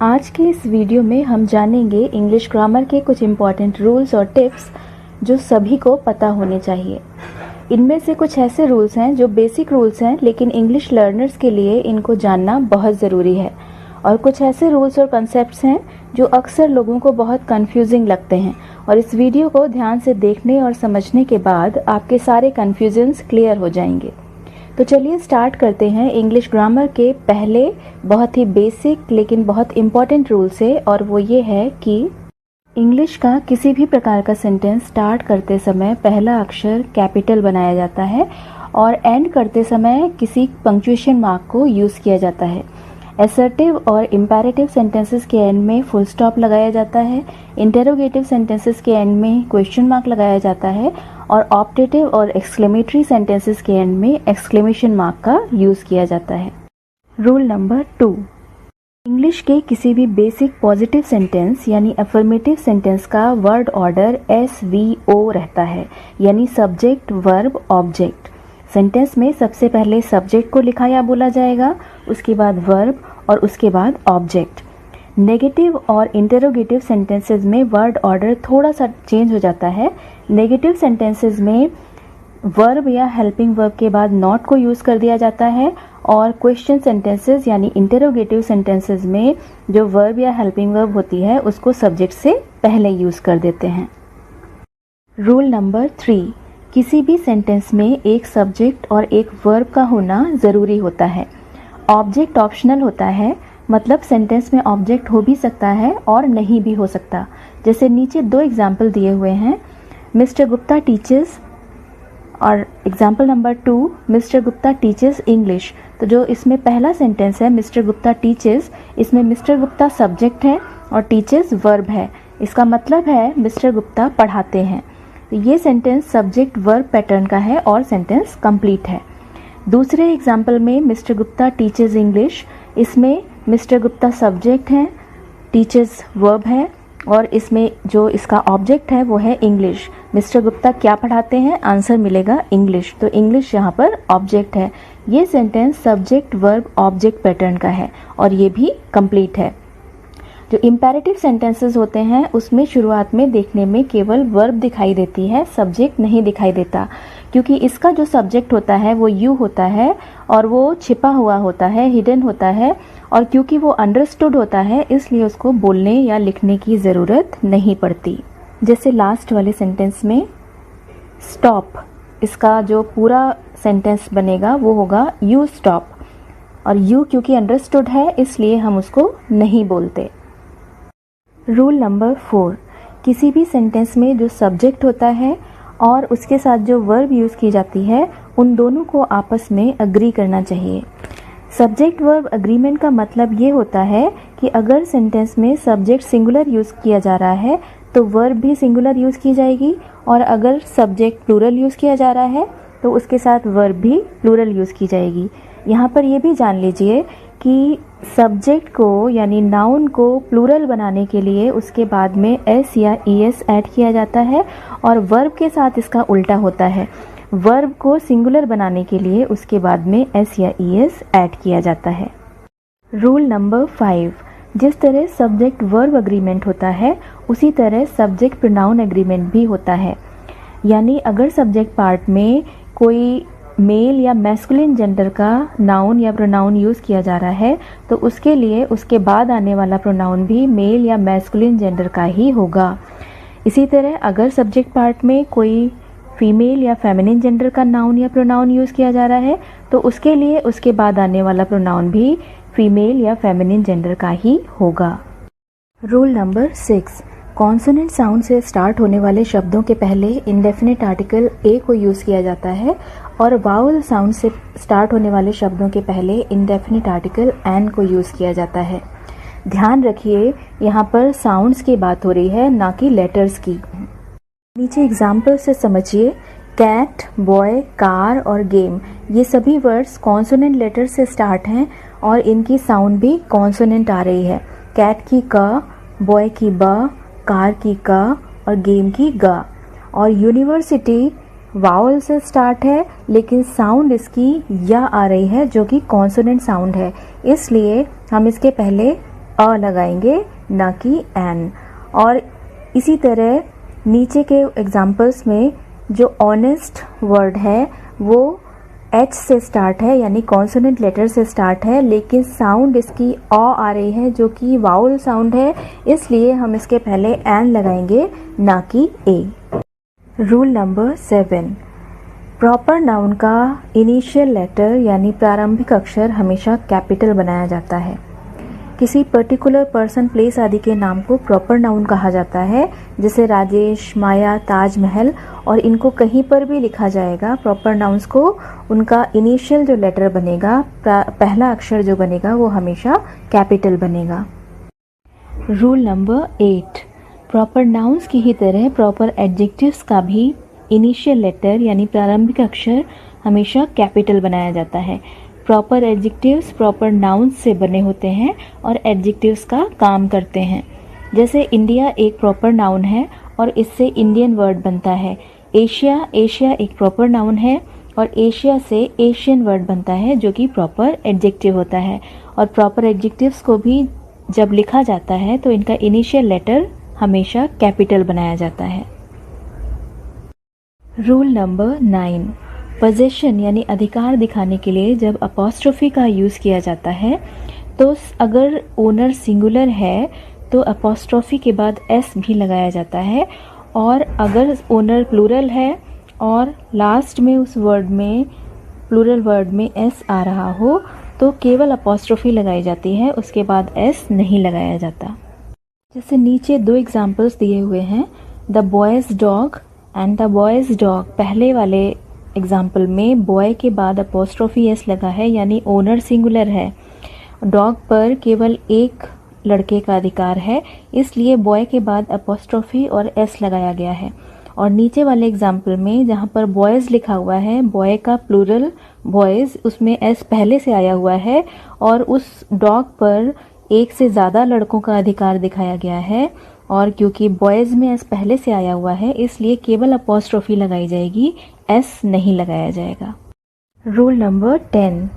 आज के इस वीडियो में हम जानेंगे इंग्लिश ग्रामर के कुछ इम्पॉर्टेंट रूल्स और टिप्स जो सभी को पता होने चाहिए। इनमें से कुछ ऐसे रूल्स हैं जो बेसिक रूल्स हैं, लेकिन इंग्लिश लर्नर्स के लिए इनको जानना बहुत ज़रूरी है। और कुछ ऐसे रूल्स और कॉन्सेप्ट्स हैं जो अक्सर लोगों को बहुत कंफ्यूजिंग लगते हैं, और इस वीडियो को ध्यान से देखने और समझने के बाद आपके सारे कन्फ्यूजन्स क्लियर हो जाएंगे। तो चलिए स्टार्ट करते हैं इंग्लिश ग्रामर के पहले बहुत ही बेसिक लेकिन बहुत इम्पॉर्टेंट रूल से, और वो ये है कि इंग्लिश का किसी भी प्रकार का सेंटेंस स्टार्ट करते समय पहला अक्षर कैपिटल बनाया जाता है और एंड करते समय किसी पंक्चुएशन मार्क को यूज़ किया जाता है। असर्टिव और इम्पेरेटिव सेंटेंसेस के एंड में फुल स्टॉप लगाया जाता है। इंटेरोगेटिव सेंटेंसेस के एंड में क्वेश्चन मार्क लगाया जाता है और ऑप्टेटिव और एक्सक्लेमेटरी सेंटेंसेस के एंड में एक्सक्लेमेशन मार्क का यूज़ किया जाता है। रूल नंबर 2, इंग्लिश के किसी भी बेसिक पॉजिटिव सेंटेंस यानी अफर्मेटिव सेंटेंस का वर्ड ऑर्डर SVO रहता है, यानी सब्जेक्ट वर्ब ऑब्जेक्ट। सेंटेंस में सबसे पहले सब्जेक्ट को लिखा या बोला जाएगा, उसके बाद वर्ब और उसके बाद ऑब्जेक्ट। नेगेटिव और इंटेरोगेटिव सेंटेंसेस में वर्ड ऑर्डर थोड़ा सा चेंज हो जाता है। नेगेटिव सेंटेंसेस में वर्ब या हेल्पिंग वर्ब के बाद नॉट को यूज़ कर दिया जाता है, और क्वेश्चन सेंटेंसेस यानी इंटेरोगेटिव सेंटेंसेस में जो वर्ब या हेल्पिंग वर्ब होती है उसको सब्जेक्ट से पहले यूज़ कर देते हैं। रूल नंबर 3, किसी भी सेंटेंस में एक सब्जेक्ट और एक वर्ब का होना ज़रूरी होता है। ऑब्जेक्ट ऑप्शनल होता है, मतलब सेंटेंस में ऑब्जेक्ट हो भी सकता है और नहीं भी हो सकता। जैसे नीचे 2 एग्जाम्पल दिए हुए हैं, मिस्टर गुप्ता टीचर्स और example number 2 mister Gupta teachers English. तो जो इसमें पहला सेंटेंस है मिस्टर गुप्ता टीचर्स, इसमें मिस्टर गुप्ता सब्जेक्ट है और टीचर्स वर्ब है। इसका मतलब है मिस्टर गुप्ता पढ़ाते हैं। तो ये सेंटेंस सब्जेक्ट वर्ब पैटर्न का है और सेंटेंस कंप्लीट है। दूसरे एग्जाम्पल में मिस्टर गुप्ता टीचर्स इंग्लिश, इसमें मिस्टर गुप्ता सब्जेक्ट है, टीचर्स वर्ब है और इसमें जो इसका ऑब्जेक्ट है वो है इंग्लिश। मिस्टर गुप्ता क्या पढ़ाते हैं, आंसर मिलेगा इंग्लिश, तो इंग्लिश यहाँ पर ऑब्जेक्ट है। ये sentence subject verb object pattern का है और ये भी कंप्लीट है। जो इम्पेरेटिव सेंटेंसेस होते हैं उसमें शुरुआत में देखने में केवल वर्ब दिखाई देती है, सब्जेक्ट नहीं दिखाई देता, क्योंकि इसका जो सब्जेक्ट होता है वो यू होता है और वो छिपा हुआ होता है, हिडन होता है, और क्योंकि वो अंडरस्टूड होता है इसलिए उसको बोलने या लिखने की ज़रूरत नहीं पड़ती। जैसे लास्ट वाले सेंटेंस में स्टॉप, इसका जो पूरा सेंटेंस बनेगा वो होगा यू स्टॉप, और यू क्योंकि अंडरस्टूड है इसलिए हम उसको नहीं बोलते। रूल नंबर 4, किसी भी सेंटेंस में जो सब्जेक्ट होता है और उसके साथ जो वर्ब यूज़ की जाती है उन दोनों को आपस में अग्री करना चाहिए। सब्जेक्ट वर्ब अग्रीमेंट का मतलब ये होता है कि अगर सेंटेंस में सब्जेक्ट सिंगुलर यूज़ किया जा रहा है तो वर्ब भी सिंगुलर यूज़ की जाएगी, और अगर सब्जेक्ट प्लूरल यूज़ किया जा रहा है तो उसके साथ वर्ब भी प्लूरल यूज़ की जाएगी। यहाँ पर ये भी जान लीजिए कि सब्जेक्ट को यानी नाउन को प्लूरल बनाने के लिए उसके बाद में एस या ईएस ऐड किया जाता है, और वर्ब के साथ इसका उल्टा होता है। वर्ब को सिंगुलर बनाने के लिए उसके बाद में एस या ईएस ऐड किया जाता है। रूल नंबर 5, जिस तरह सब्जेक्ट वर्ब अग्रीमेंट होता है उसी तरह सब्जेक्ट प्रोनाउन एग्रीमेंट भी होता है। यानी अगर सब्जेक्ट पार्ट में कोई मेल या मैस्कुलिन जेंडर का नाउन या प्रोनाउन यूज़ किया जा रहा है तो उसके लिए उसके बाद आने वाला प्रोनाउन भी मेल या मैस्कुलिन जेंडर का ही होगा। इसी तरह अगर सब्जेक्ट पार्ट में कोई फीमेल या फेमिनिन जेंडर का नाउन या प्रोनाउन यूज़ किया जा रहा है तो उसके लिए उसके बाद आने वाला प्रोनाउन भी फीमेल या फेमिनिन जेंडर का ही होगा। रूल नंबर 6, कॉन्सोनेंट साउंड से स्टार्ट होने वाले शब्दों के पहले इंडेफिनिट आर्टिकल ए को यूज़ किया जाता है, और वावल साउंड से स्टार्ट होने वाले शब्दों के पहले इंडेफिनिट आर्टिकल एन को यूज़ किया जाता है। ध्यान रखिए यहाँ पर साउंड्स की बात हो रही है, ना कि लेटर्स की। नीचे एग्जाम्पल से समझिए, कैट, बॉय, कार और गेम, ये सभी वर्ड्स कॉन्सोनेंट लेटर से स्टार्ट हैं और इनकी साउंड भी कॉन्सोनेंट आ रही है। कैट की क, बॉय की ब, कार की क और गेम की ग। और यूनिवर्सिटी वावल से स्टार्ट है लेकिन साउंड इसकी या आ रही है जो कि कॉन्सोनेंट साउंड है, इसलिए हम इसके पहले अ लगाएंगे, ना कि एन। और इसी तरह नीचे के एग्जाम्पल्स में जो ऑनेस्ट वर्ड है वो एच से स्टार्ट है, यानी कॉन्सोनेंट लेटर से स्टार्ट है, लेकिन साउंड इसकी अ आ रही है जो कि वाउल साउंड है, इसलिए हम इसके पहले एन लगाएंगे, ना कि ए। रूल नंबर 7, प्रॉपर नाउन का इनिशियल लेटर यानी प्रारंभिक अक्षर हमेशा कैपिटल बनाया जाता है। किसी पर्टिकुलर पर्सन, प्लेस आदि के नाम को प्रॉपर नाउन कहा जाता है, जैसे राजेश, माया, ताजमहल, और इनको कहीं पर भी लिखा जाएगा प्रॉपर नाउन्स को, उनका इनिशियल जो लेटर बनेगा, पहला अक्षर जो बनेगा वो हमेशा कैपिटल बनेगा। रूल नंबर 8, प्रॉपर नाउन्स की ही तरह प्रॉपर एडजेक्टिव्स का भी इनिशियल लेटर यानी प्रारंभिक अक्षर हमेशा कैपिटल बनाया जाता है। प्रॉपर एडजेक्टिव्स प्रॉपर नाउन्स से बने होते हैं और एडजेक्टिव्स का काम करते हैं। जैसे इंडिया एक प्रॉपर नाउन है और इससे इंडियन वर्ड बनता है। एशिया, एशिया एक प्रॉपर नाउन है और एशिया से एशियन वर्ड बनता है जो कि प्रॉपर एडजेक्टिव होता है। और प्रॉपर एडजेक्टिव्स को भी जब लिखा जाता है तो इनका इनिशियल लेटर हमेशा कैपिटल बनाया जाता है। रूल नंबर 9, पोजेशन यानी अधिकार दिखाने के लिए जब अपॉस्ट्रोफी का यूज़ किया जाता है तो अगर ओनर सिंगुलर है तो अपॉस्ट्रोफी के बाद एस भी लगाया जाता है, और अगर ओनर प्लूरल है और लास्ट में उस वर्ड में, प्लूरल वर्ड में एस आ रहा हो तो केवल अपॉस्ट्रोफी लगाई जाती है, उसके बाद एस नहीं लगाया जाता। जैसे नीचे 2 एग्जाम्पल्स दिए हुए हैं, the boys dog and the boys dog. पहले वाले एग्जाम्पल में बॉय के बाद अपॉस्ट्रोफी एस लगा है, यानी ओनर सिंगुलर है। डॉग पर केवल एक लड़के का अधिकार है, इसलिए बॉय के बाद अपॉस्ट्रोफी और एस लगाया गया है। और नीचे वाले एग्जाम्पल में जहाँ पर बॉयज़ लिखा हुआ है, बॉय का प्लूरल बॉयज़, उसमें एस पहले से आया हुआ है और उस डॉग पर एक से ज़्यादा लड़कों का अधिकार दिखाया गया है, और क्योंकि बॉयज़ में एस पहले से आया हुआ है इसलिए केवल अपॉस्ट्रोफी लगाई जाएगी, एस नहीं लगाया जाएगा। रूल नंबर 10,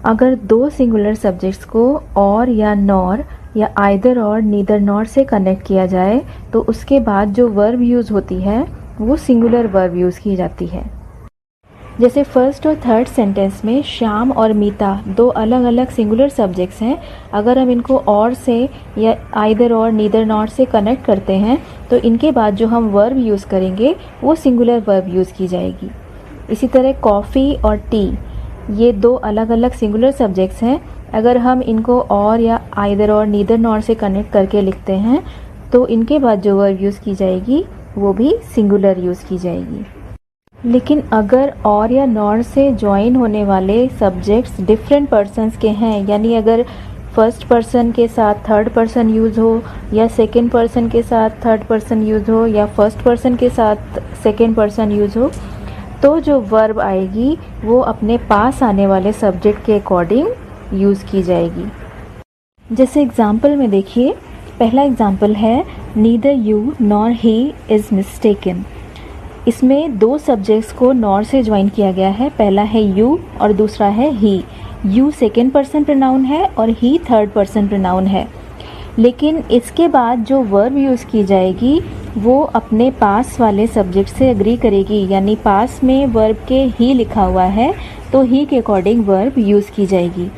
अगर 2 सिंगुलर सब्जेक्ट्स को और या नॉर या आइदर और नीदर नॉर से कनेक्ट किया जाए तो उसके बाद जो वर्ब यूज़ होती है वो सिंगुलर वर्ब यूज़ की जाती है। जैसे फर्स्ट और थर्ड सेंटेंस में श्याम और मीता 2 अलग अलग सिंगुलर सब्जेक्ट्स हैं, अगर हम इनको और से या आइदर और नीदर नॉर से कनेक्ट करते हैं तो इनके बाद जो हम वर्ब यूज़ करेंगे वो सिंगुलर वर्ब यूज़ की जाएगी। इसी तरह कॉफ़ी और टी, ये 2 अलग अलग सिंगुलर सब्जेक्ट्स हैं, अगर हम इनको और या आइदर और नीदर नॉर से कनेक्ट करके लिखते हैं तो इनके बाद जो वर्ब यूज़ की जाएगी वो भी सिंगुलर यूज़ की जाएगी। लेकिन अगर और या नॉर से ज्वाइन होने वाले सब्जेक्ट्स डिफरेंट पर्सन्स के हैं, यानी अगर फर्स्ट पर्सन के साथ थर्ड पर्सन यूज़ हो या सेकंड पर्सन के साथ थर्ड पर्सन यूज़ हो या फर्स्ट पर्सन के साथ सेकंड पर्सन यूज़ हो, तो जो वर्ब आएगी वो अपने पास आने वाले सब्जेक्ट के अकॉर्डिंग यूज़ की जाएगी। जैसे एग्जाम्पल में देखिए, पहला एग्जाम्पल है neither you nor he is mistaken. इसमें 2 सब्जेक्ट्स को नॉर से ज्वाइन किया गया है, पहला है यू और दूसरा है ही। यू सेकेंड पर्सन प्रोनाउन है और ही थर्ड पर्सन प्रोनाउन है, लेकिन इसके बाद जो वर्ब यूज़ की जाएगी वो अपने पास वाले सब्जेक्ट से एग्री करेगी, यानी पास में वर्ब के ही लिखा हुआ है तो ही के अकॉर्डिंग वर्ब यूज़ की जाएगी।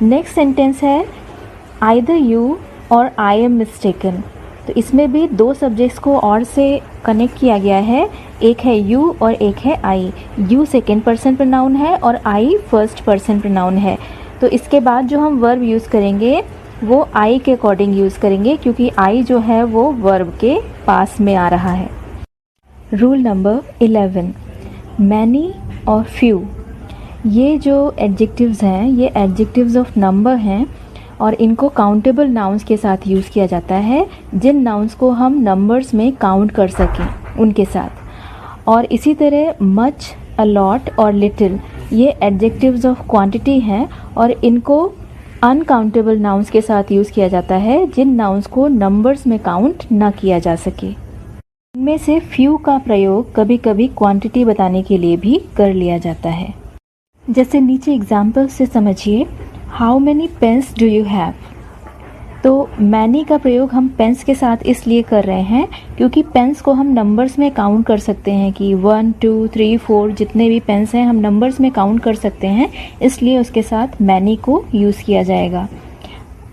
नेक्स्ट सेंटेंस है आइदर यू और आई एम मिस्टेकन। तो इसमें भी 2 सब्जेक्ट्स को और से कनेक्ट किया गया है, एक है यू और एक है आई। यू सेकेंड पर्सन प्रोनाउन है और आई फर्स्ट पर्सन प्रोनाउन है, तो इसके बाद जो हम वर्ब यूज़ करेंगे वो आई के अकॉर्डिंग यूज़ करेंगे, क्योंकि आई जो है वो वर्ब के पास में आ रहा है। रूल नंबर 11, मैनी और फ्यू। ये जो एडजेक्टिव्स हैं ये एडजेक्टिव्स ऑफ नंबर हैं और इनको काउंटेबल नाउन्स के साथ यूज़ किया जाता है, जिन नाउन्स को हम नंबर्स में काउंट कर सकें उनके साथ। और इसी तरह मच, अलॉट और लिटिल ये एडजेक्टिव्स ऑफ क्वांटिटी हैं और इनको अनकाउंटेबल नाउन्स के साथ यूज़ किया जाता है, जिन नाउन्स को नंबर्स में काउंट ना किया जा सके। इनमें से फ्यू का प्रयोग कभी कभी क्वांटिटी बताने के लिए भी कर लिया जाता है। जैसे नीचे एग्जाम्पल से समझिए, how many pens do you have. तो मैनी का प्रयोग हम पेन्स के साथ इसलिए कर रहे हैं क्योंकि पेन्स को हम नंबर्स में काउंट कर सकते हैं कि 1 2 3 4 जितने भी पेन्स हैं हम नंबर्स में काउंट कर सकते हैं, इसलिए उसके साथ मैनी को यूज़ किया जाएगा।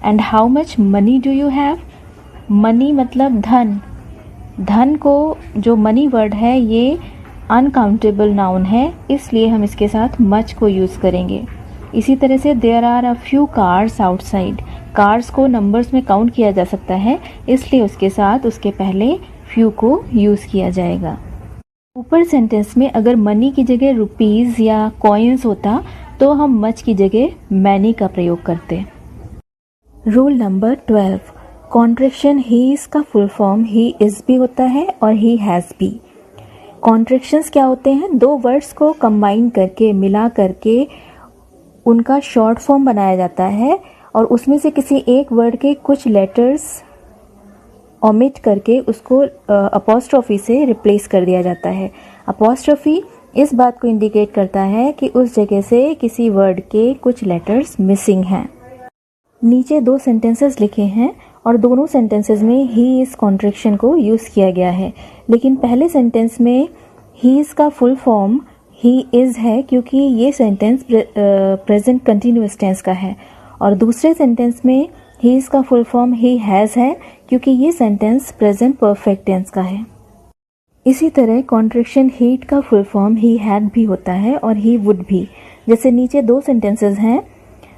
And how much money do you have? Money मतलब धन। धन को जो मनी वर्ड है ये अनकाउंटेबल नाउन है, इसलिए हम इसके साथ मच को यूज़ करेंगे। इसी तरह से there are a few cars outside. Cars को नंबर्स में काउंट किया जा सकता है, इसलिए उसके साथ उसके पहले फ्यू को यूज़ किया जाएगा। ऊपर सेंटेंस में अगर मनी की जगह रुपीज़ या कॉइन्स होता तो हम मच की जगह मैनी का प्रयोग करते। Rule number 12, contraction he is का फुल फॉर्म ही इज़ भी होता है और ही हैज़ भी। कॉन्ट्रैक्शंस क्या होते हैं? दो वर्ड्स को कंबाइन करके, मिला करके उनका शॉर्ट फॉर्म बनाया जाता है और उसमें से किसी एक वर्ड के कुछ लेटर्स ओमिट करके उसको अपॉस्ट्रोफी से रिप्लेस कर दिया जाता है। अपॉस्ट्रोफी इस बात को इंडिकेट करता है कि उस जगह से किसी वर्ड के कुछ लेटर्स मिसिंग हैं। नीचे दो सेंटेंसेस लिखे हैं और दोनों सेंटेंसेस में ही इज़ कॉन्ट्रैक्शन को यूज़ किया गया है, लेकिन पहले सेंटेंस में ही इज़ का फुल फॉर्म ही इज़ है क्योंकि ये सेंटेंस प्रेजेंट कंटिन्यूअस टेंस का है, और दूसरे सेंटेंस में ही इज़ का फुल फॉर्म ही हैज़ है क्योंकि ये सेंटेंस प्रेजेंट परफेक्ट टेंस का है। इसी तरह कॉन्ट्रैक्शन हीट का फुल फॉर्म ही हैड भी होता है और ही वुड भी। जैसे नीचे दो सेंटेंसेस हैं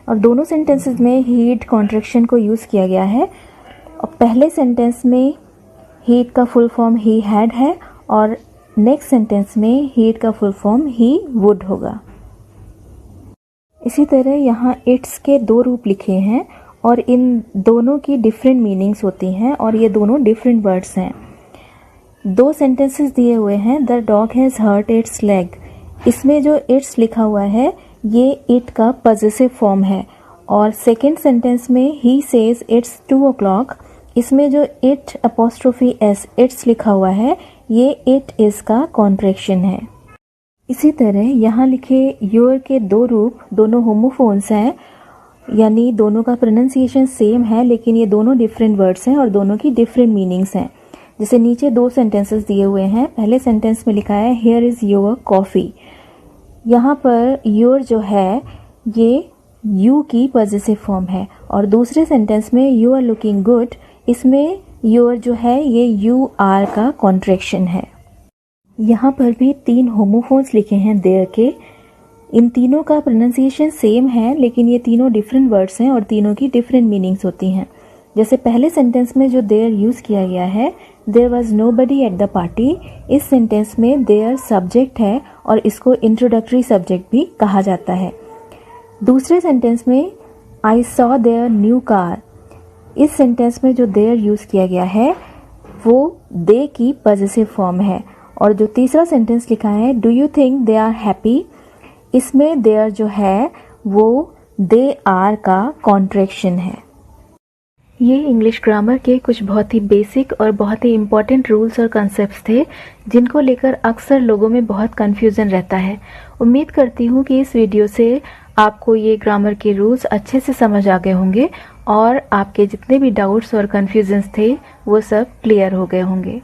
और दोनों सेंटेंसेस में हीट कॉन्ट्रैक्शन को यूज़ किया गया है, और पहले सेंटेंस में हीट का फुल फॉर्म ही हैड है और नेक्स्ट सेंटेंस में हीट का फुल फॉर्म ही वुड होगा। इसी तरह यहाँ इट्स के दो रूप लिखे हैं और इन दोनों की डिफरेंट मीनिंग्स होती हैं और ये दोनों डिफरेंट वर्ड्स हैं। दो सेंटेंसेस दिए हुए हैं, the dog has hurt its leg. इसमें जो इट्स लिखा हुआ है ये इट का पॉजेसिव फॉर्म है, और सेकेंड सेंटेंस में ही सेज इट्स 2 o'clock, इसमें जो इट अपॉस्ट्रोफी एस इट्स लिखा हुआ है ये इट इज़ का कॉन्ट्रैक्शन है। इसी तरह यहाँ लिखे योर के दो रूप दोनों होमोफोन्स हैं, यानी दोनों का प्रोनाउंसिएशन सेम है लेकिन ये दोनों डिफरेंट वर्ड्स हैं और दोनों की डिफरेंट मीनिंग्स हैं। जैसे नीचे दो सेंटेंसेस दिए हुए हैं, पहले सेंटेंस में लिखा है हियर इज़ योर कॉफ़ी। यहाँ पर योर जो है ये यू की पॉजेसिव फॉर्म है, और दूसरे सेंटेंस में यू आर लुकिंग गुड, इसमें योर जो है ये यू आर का कॉन्ट्रैक्शन है। यहाँ पर भी 3 होमोफोन्स लिखे हैं देयर के। इन तीनों का प्रोनाउंसिएशन सेम है लेकिन ये तीनों डिफरेंट वर्ड्स हैं और तीनों की डिफरेंट मीनिंग्स होती हैं। जैसे पहले सेंटेंस में जो देयर यूज़ किया गया है, there was nobody at the party, इस सेंटेंस में देयर सब्जेक्ट है और इसको इंट्रोडक्टरी सब्जेक्ट भी कहा जाता है। दूसरे सेंटेंस में I saw their new car, इस सेंटेंस में जो देयर यूज़ किया गया है वो दे की पॉजेसिव फॉर्म है, और जो तीसरा सेंटेंस लिखा है do you think they are happy, इसमें देयर जो है वो दे आर का कॉन्ट्रैक्शन है। ये इंग्लिश ग्रामर के कुछ बहुत ही बेसिक और बहुत ही इम्पॉर्टेंट रूल्स और कॉन्सेप्ट्स थे जिनको लेकर अक्सर लोगों में बहुत कन्फ्यूज़न रहता है। उम्मीद करती हूँ कि इस वीडियो से आपको ये ग्रामर के रूल्स अच्छे से समझ आ गए होंगे और आपके जितने भी डाउट्स और कन्फ्यूजन्स थे वो सब क्लियर हो गए होंगे।